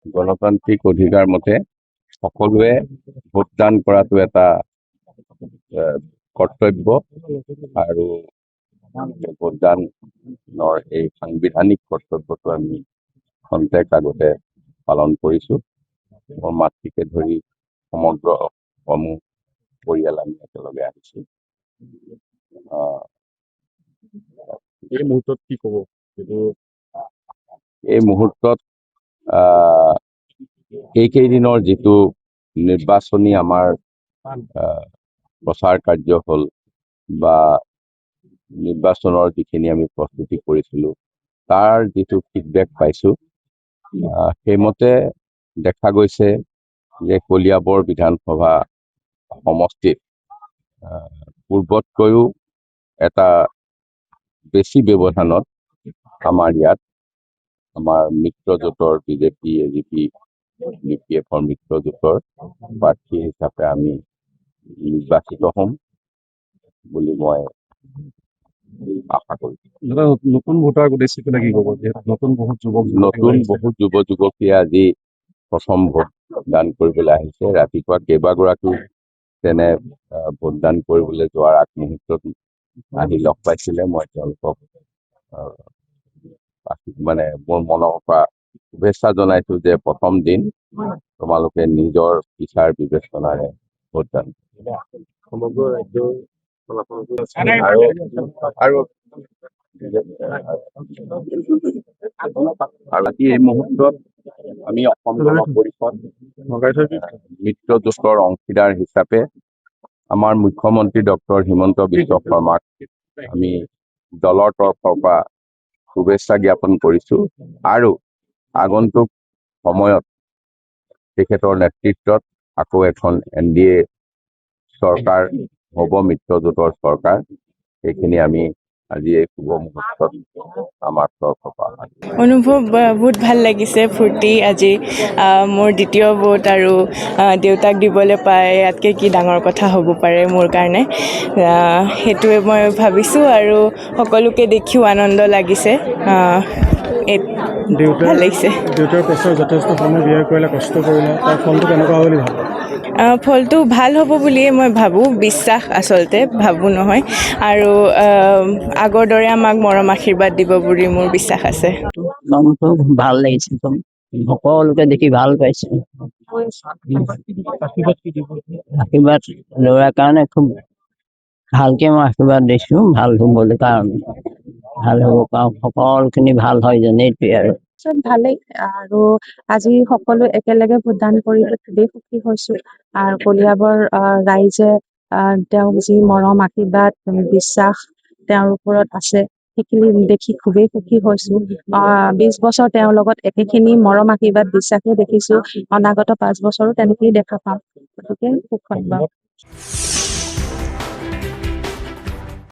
গণতান্ত্ৰিক অধিকাৰ মতে সকলোৱে ভোটদান কৰাটো এটা কৰ্তব্য আৰু ভোটদানৰ এই সাংবিধানিক কৰ্তব্যটো আমি খন্তেক আগতে পালন কৰিছোঁ। মোৰ মাতৃকে ধৰি সমগ্ৰ সমূহ পৰিয়াল আমি একেলগে আহিছোঁ। এই মুহূৰ্তত কি ক'ব? এই মুহূৰ্তত এইকেইদিনৰ যিটো নিৰ্বাচনী আমাৰ প্ৰচাৰ কাৰ্য হ'ল বা নিৰ্বাচনৰ যিখিনি আমি প্ৰস্তুতি কৰিছিলোঁ তাৰ যিটো ফিডবেক পাইছোঁ সেইমতে দেখা গৈছে যে কলিয়াবৰ বিধানসভা সমষ্টিত পূৰ্বতকৈও এটা বেছি ব্যৱধানত আমাৰ ইয়াত আমাৰ মিত্ৰজোঁটৰ বিজেপি এজিপি UPF-ৰ মিত্ৰজোঁটৰ প্ৰাৰ্থী হিচাপে আমি নিৰ্বাচিত হ'ম বুলি মই আশা কৰিছোঁ। নতুন ভোটাৰ উদ্দেশ্যে কি ক'ব? নতুন বহুত যুৱ যুৱতীয়ে আজি প্ৰথম ভোটদান কৰিবলৈ আহিছে। ৰাতিপুৱা কেইবাগৰাকীও তেনে ভোটদান কৰিবলৈ যোৱাৰ আগমুহূৰ্তত আহি লগ পাইছিলে। মই তেওঁলোকক মানে মোৰ মনৰ পৰা শুভেচ্ছা জনাইছো যে প্ৰথম দিন তোমালোকে নিজৰ বিচাৰ বিবেচনাৰে ভোটদান সমগ্ৰ ৰাজ্যৰ আৰু ৰাতি এই মুহূৰ্তত আমি অসম গণ পৰিষদ মিত্ৰজোঁটৰ অংশীদাৰ হিচাপে আমাৰ মুখ্যমন্ত্ৰী ডক্টৰ হিমন্ত বিশ্ব শৰ্মাক আমি দলৰ তৰফৰ পৰা শুভেচ্ছা জ্ঞাপন কৰিছোঁ আৰু আগন্তুক সময়ত তেখেতৰ নেতৃত্বত আকৌ এখন NDA চৰকাৰ হ'ব, মিত্ৰজোঁটৰ চৰকাৰ। সেইখিনি আমি আজি এই শুভ মুহূৰ্তত আমাৰ তৰফৰ পৰা অনুভৱ বহুত ভাল লাগিছে, ফূৰ্তি। আজি মোৰ দ্বিতীয় ভোট আৰু দেউতাক দিবলৈ পাই ইয়াতকৈ কি ডাঙৰ কথা হ'ব পাৰে মোৰ কাৰণে, সেইটোৱে মই ভাবিছোঁ আৰু সকলোকে দেখিও আনন্দ লাগিছে। ভাল লাগিছে। দেউতাৰ প্ৰচাৰ যথেষ্ট সময় ব্যয় কৰিলে, কষ্ট কৰিলে, তাৰ ফলটো কেনেকুৱা বুলি ভাবে? ফলটো ভাল হ'ব বুলিয়ে মই ভাবোঁ, বিশ্বাস আচলতে, ভাবোঁ নহয়। আৰু আগৰ দৰে আমাক মৰম আশীৰ্বাদ দিব বুলি মোৰ বিশ্বাস আছে। মনটো ভাল লাগিছে, সকলোকে দেখি ভাল পাইছো। আশীৰ্বাদ লোৱাৰ কাৰণে খুব ভালকে মই আশীৰ্বাদ দিছো, ভাল হ'বলৈ কাৰণে, ভাল হ'ব কাৰণ সকলোখিনি ভাল হয় যেন, এইটোৱে আৰু ভালেই। আৰু আজি সকলো একেলগে ভোটদান কৰি খুবেই সুখী হৈছো। আৰু কলিয়াবৰ ৰাইজে তেওঁক যি মৰম আশীৰ্বাদ বিশ্বাস তেওঁৰ ওপৰত আছে, সেইখিনি দেখি খুবেই সুখী হৈছো। 20 বছৰ তেওঁৰ লগত একেখিনি মৰম আশীৰ্বাদ বিশ্বাসে দেখিছো, অনাগত 5 বছৰো তেনেকেই দেখা পাম, গতিকে খুব ধন্যবাদ।